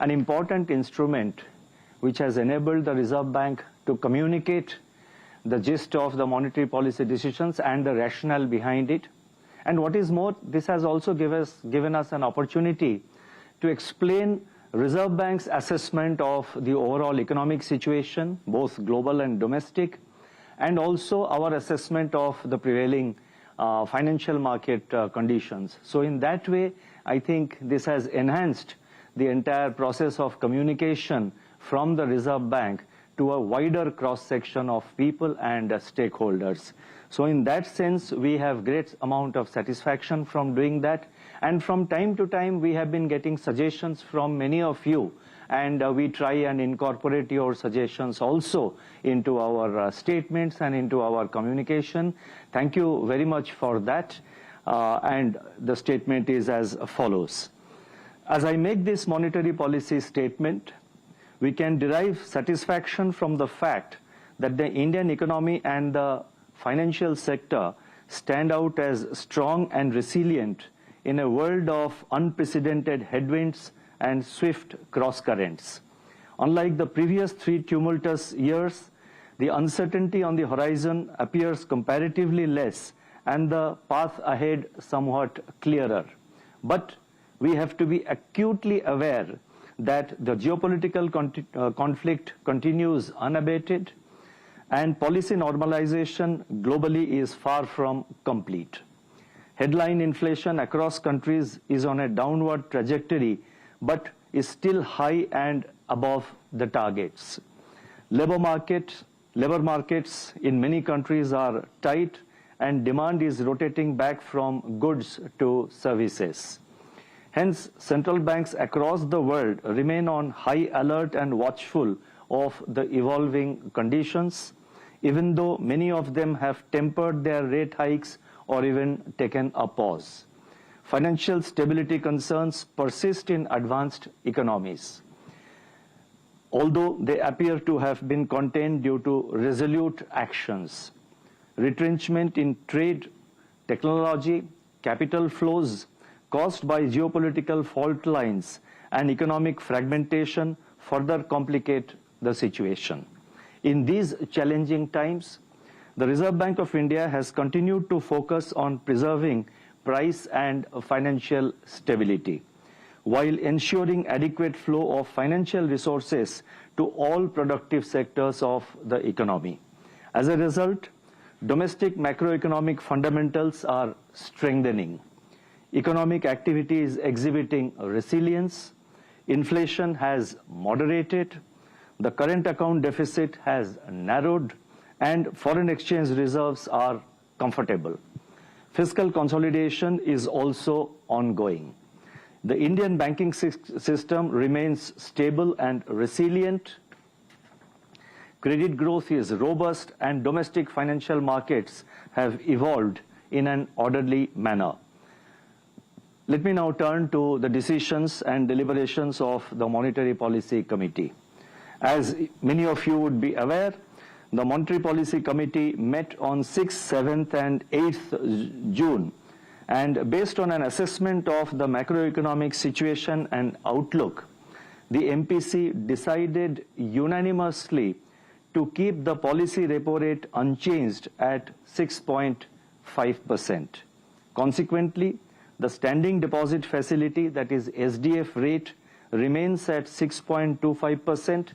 an important instrument which has enabled the Reserve Bank to communicate the gist of the monetary policy decisions and the rationale behind it. And what is more, this has also given us an opportunity to explain Reserve Bank's assessment of the overall economic situation, both global and domestic, and also our assessment of the prevailing financial market conditions. So in that way, I think this has enhanced the entire process of communication from the Reserve Bank to a wider cross-section of people and stakeholders. So in that sense, we have great amount of satisfaction from doing that. And from time to time, we have been getting suggestions from many of you, and we try and incorporate your suggestions also into our statements and into our communication. Thank you very much for that. And the statement is as follows. As I make this monetary policy statement, we can derive satisfaction from the fact that the Indian economy and the financial sector stand out as strong and resilient in a world of unprecedented headwinds and swift cross-currents. Unlike the previous 3 tumultuous years, the uncertainty on the horizon appears comparatively less and the path ahead somewhat clearer. But we have to be acutely aware that the geopolitical conflict continues unabated and policy normalization globally is far from complete. Headline inflation across countries is on a downward trajectory, but is still high and above the targets. Labor markets in many countries are tight and demand is rotating back from goods to services. Hence, central banks across the world remain on high alert and watchful of the evolving conditions, even though many of them have tempered their rate hikes or even taken a pause. Financial stability concerns persist in advanced economies, although they appear to have been contained due to resolute actions. Retrenchment in trade, technology, capital flows caused by geopolitical fault lines and economic fragmentation further complicate the situation. In these challenging times, the Reserve Bank of India has continued to focus on preserving price and financial stability, while ensuring adequate flow of financial resources to all productive sectors of the economy. As a result, domestic macroeconomic fundamentals are strengthening. Economic activity is exhibiting resilience, inflation has moderated, the current account deficit has narrowed, and foreign exchange reserves are comfortable. Fiscal consolidation is also ongoing. The Indian banking system remains stable and resilient. Credit growth is robust and domestic financial markets have evolved in an orderly manner. Let me now turn to the decisions and deliberations of the Monetary Policy Committee. As many of you would be aware, the Monetary Policy Committee met on 6th, 7th and 8th June, and based on an assessment of the macroeconomic situation and outlook, the MPC decided unanimously to keep the policy repo rate unchanged at 6.5%. Consequently, the standing deposit facility, that is SDF rate, remains at 6.25%,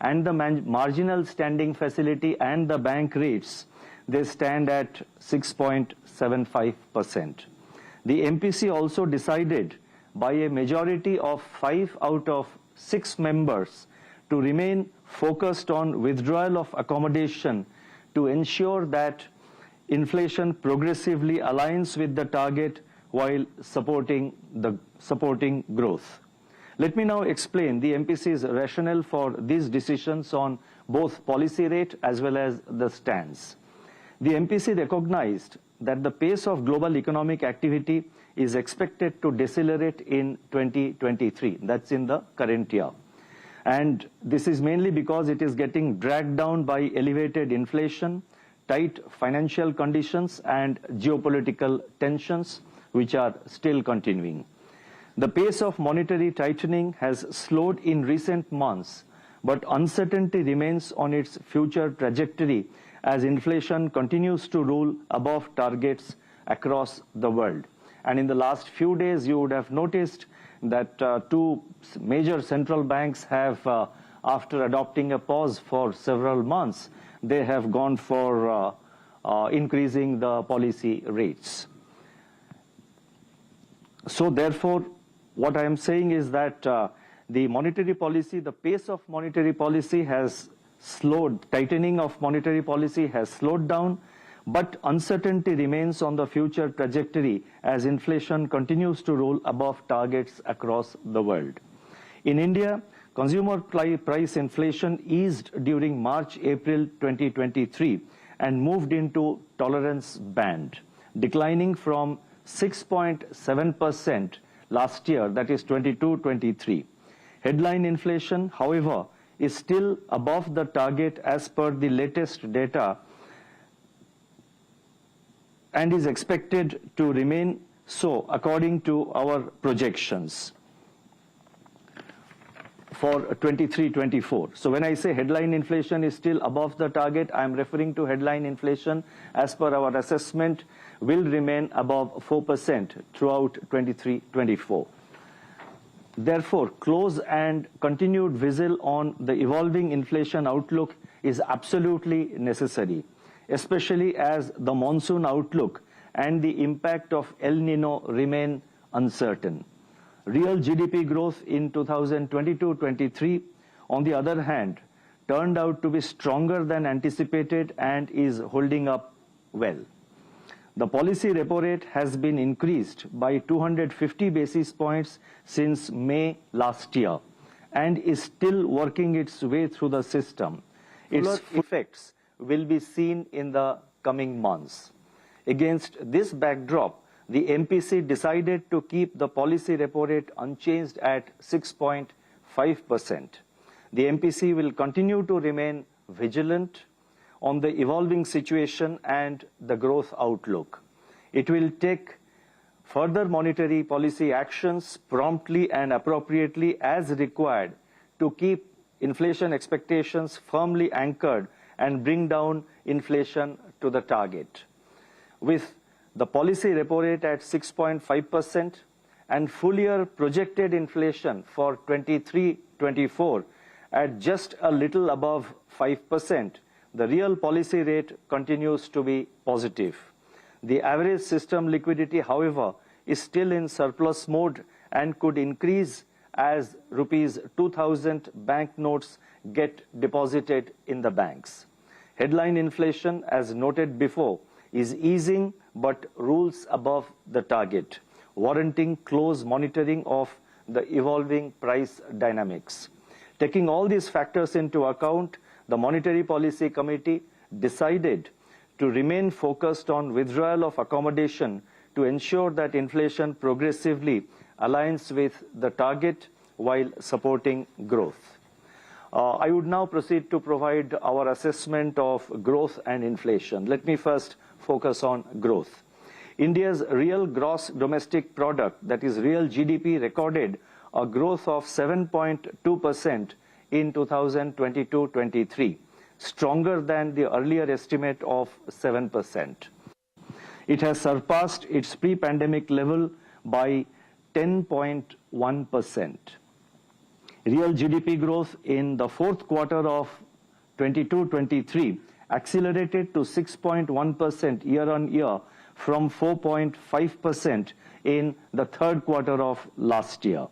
and the marginal standing facility and the bank rates, they stand at 6.75%. The MPC also decided by a majority of 5 out of 6 members to remain focused on withdrawal of accommodation to ensure that inflation progressively aligns with the target while supporting growth. Let me now explain the MPC's rationale for these decisions on both policy rate as well as the stance. The MPC recognized that the pace of global economic activity is expected to decelerate in 2023. That's in the current year. And this is mainly because it is getting dragged down by elevated inflation, tight financial conditions, and geopolitical tensions, which are still continuing. The pace of monetary tightening has slowed in recent months, but uncertainty remains on its future trajectory as inflation continues to rule above targets across the world. And in the last few days, you would have noticed that two major central banks have, after adopting a pause for several months, they have gone for increasing the policy rates. So therefore, what I am saying is that the monetary policy, the pace of monetary policy has slowed, tightening of monetary policy has slowed down, but uncertainty remains on the future trajectory as inflation continues to roll above targets across the world. In India, consumer price inflation eased during March-April 2023 and moved into tolerance band, declining from 6.7% last year, that is 22-23. Headline inflation, however, is still above the target as per the latest data and is expected to remain so according to our projections for 23-24. So when I say headline inflation is still above the target, I am referring to headline inflation as per our assessment will remain above 4% throughout 23-24. Therefore, close and continued vigil on the evolving inflation outlook is absolutely necessary, especially as the monsoon outlook and the impact of El Nino remain uncertain. Real GDP growth in 2022-23, on the other hand, turned out to be stronger than anticipated and is holding up well. The policy repo rate has been increased by 250 basis points since May last year and is still working its way through the system. Its effects will be seen in the coming months. Against this backdrop, the MPC decided to keep the policy repo rate unchanged at 6.5%. The MPC will continue to remain vigilant on the evolving situation and the growth outlook. It will take further monetary policy actions promptly and appropriately as required to keep inflation expectations firmly anchored and bring down inflation to the target. With the policy repo rate at 6.5% and full-year projected inflation for 23-24 at just a little above 5%, the real policy rate continues to be positive. The average system liquidity, however, is still in surplus mode and could increase as rupees 2,000 banknotes get deposited in the banks. Headline inflation, as noted before, is easing but rules above the target, warranting close monitoring of the evolving price dynamics. Taking all these factors into account, the Monetary Policy Committee decided to remain focused on withdrawal of accommodation to ensure that inflation progressively aligns with the target while supporting growth. I would now proceed to provide our assessment of growth and inflation. Let me first focus on growth. India's real gross domestic product, that is real GDP, recorded a growth of 7.2% in 2022-23, stronger than the earlier estimate of 7%. It has surpassed its pre-pandemic level by 10.1%. Real GDP growth in the fourth quarter of 22-23 accelerated to 6.1% year-on-year from 4.5% in the third quarter of last year,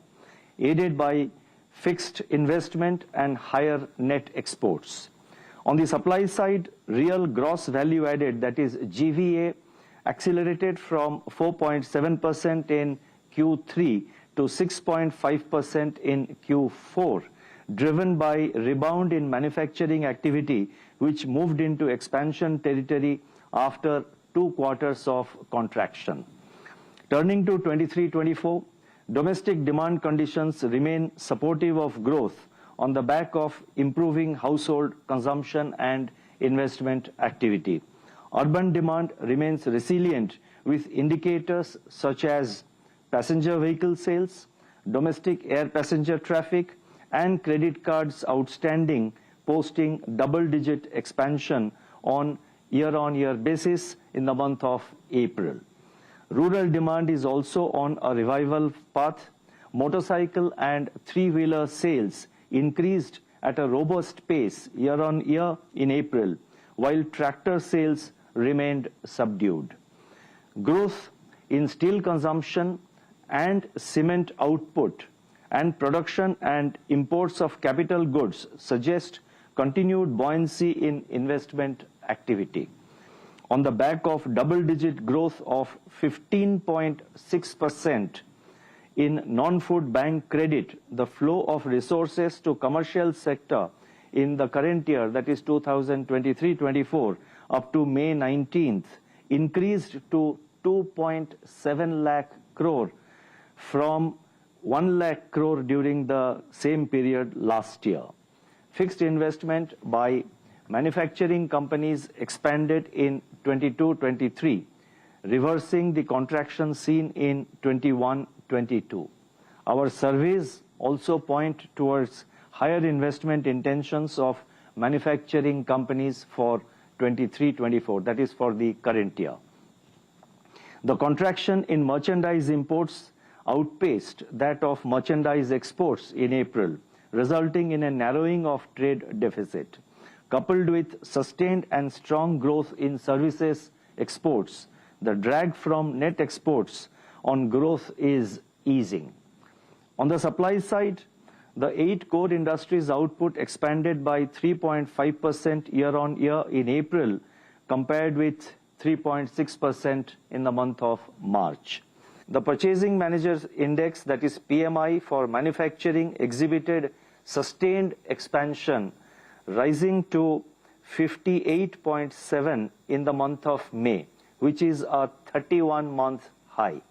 aided by fixed investment and higher net exports. On the supply side, real gross value added, that is GVA, accelerated from 4.7% in Q3 to 6.5% in Q4, driven by rebound in manufacturing activity, which moved into expansion territory after 2 quarters of contraction. Turning to 23-24, domestic demand conditions remain supportive of growth on the back of improving household consumption and investment activity. Urban demand remains resilient with indicators such as passenger vehicle sales, domestic air passenger traffic, and credit cards outstanding posting double-digit expansion on year-on-year basis in the month of April. Rural demand is also on a revival path. Motorcycle and three-wheeler sales increased at a robust pace year-on-year in April, while tractor sales remained subdued. Growth in steel consumption and cement output and production and imports of capital goods suggest continued buoyancy in investment activity. On the back of double-digit growth of 15.6% in non-food bank credit, the flow of resources to commercial sector in the current year, that is 2023-24, up to May 19th, increased to 2.7 lakh crore from 1 lakh crore during the same period last year. Fixed investment by manufacturing companies expanded in 22-23, reversing the contraction seen in 21-22. Our surveys also point towards higher investment intentions of manufacturing companies for 23-24, that is for the current year. The contraction in merchandise imports outpaced that of merchandise exports in April, resulting in a narrowing of trade deficit. Coupled with sustained and strong growth in services exports, the drag from net exports on growth is easing. On the supply side, the 8 core industries output expanded by 3.5% year-on-year in April, compared with 3.6% in the month of March. The Purchasing Managers Index, that is PMI for manufacturing, exhibited sustained expansion, rising to 58.7 in the month of May, which is a 31-month high.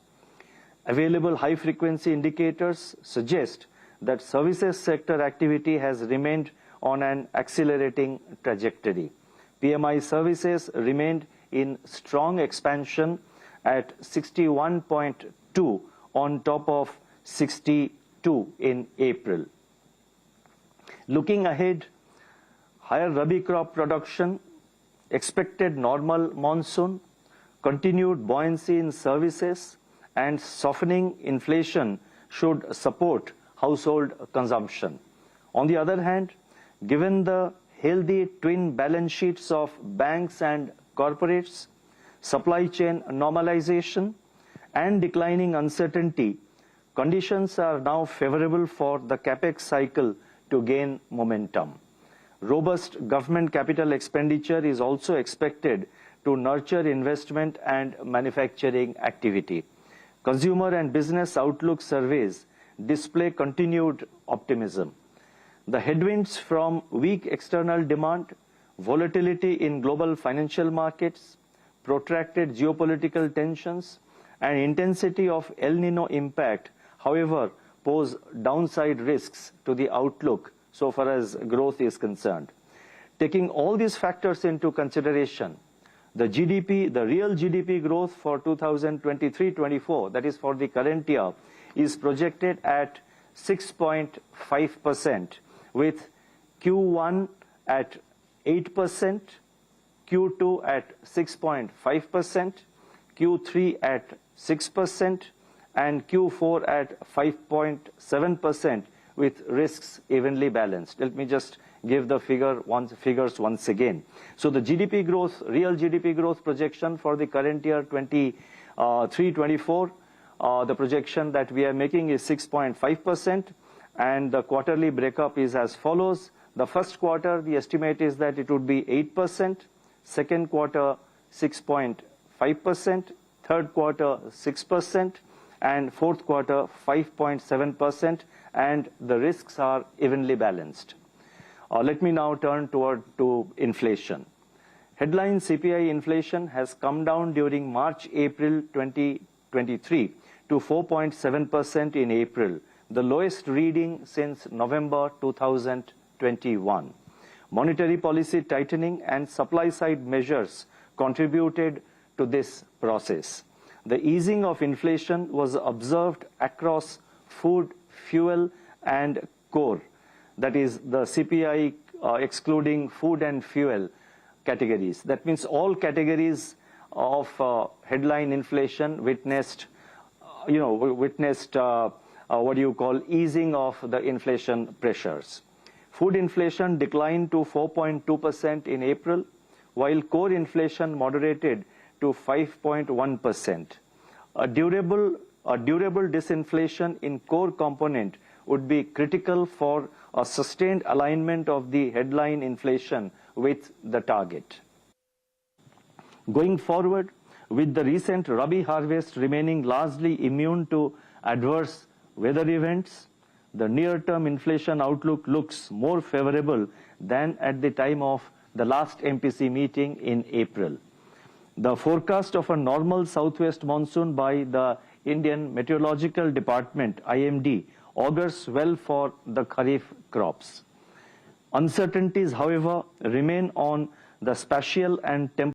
Available high-frequency indicators suggest that services sector activity has remained on an accelerating trajectory. PMI services remained in strong expansion at 61.2 on top of 62 in April. Looking ahead, higher Rabi crop production, expected normal monsoon, continued buoyancy in services, and softening inflation should support household consumption. On the other hand, given the healthy twin balance sheets of banks and corporates, supply chain normalization, and declining uncertainty, conditions are now favorable for the capex cycle to gain momentum. Robust government capital expenditure is also expected to nurture investment and manufacturing activity. Consumer and business outlook surveys display continued optimism. The headwinds from weak external demand, volatility in global financial markets, protracted geopolitical tensions, and intensity of El Nino impact, however, pose downside risks to the outlook so far as growth is concerned. Taking all these factors into consideration, the real GDP growth for 2023-24, that is for the current year, is projected at 6.5%, with Q1 at 8%, Q2 at 6.5%, Q3 at 6%, and Q4 at 5.7%, with risks evenly balanced. Let me just give the figures once again. So the GDP growth, real GDP growth projection for the current year 23-24, the projection that we are making is 6.5%, and the quarterly breakup is as follows. The first quarter, the estimate is that it would be 8%, second quarter 6.5%, third quarter 6%, and fourth quarter 5.7%, and the risks are evenly balanced. Let me now turn to inflation. Headline CPI inflation has come down during March-April 2023 to 4.7% in April, the lowest reading since November 2021. Monetary policy tightening and supply-side measures contributed to this process. The easing of inflation was observed across food, fuel and core, that is the CPI excluding food and fuel categories. That means all categories of headline inflation witnessed, easing of the inflation pressures. Food inflation declined to 4.2% in April, while core inflation moderated to 5.1%. A durable disinflation in core component would be critical for a sustained alignment of the headline inflation with the target. Going forward, with the recent Rabi harvest remaining largely immune to adverse weather events, the near-term inflation outlook looks more favorable than at the time of the last MPC meeting in April. The forecast of a normal southwest monsoon by the Indian Meteorological Department, IMD, augurs well for the Kharif crops. Uncertainties, however, remain on the spatial and temporal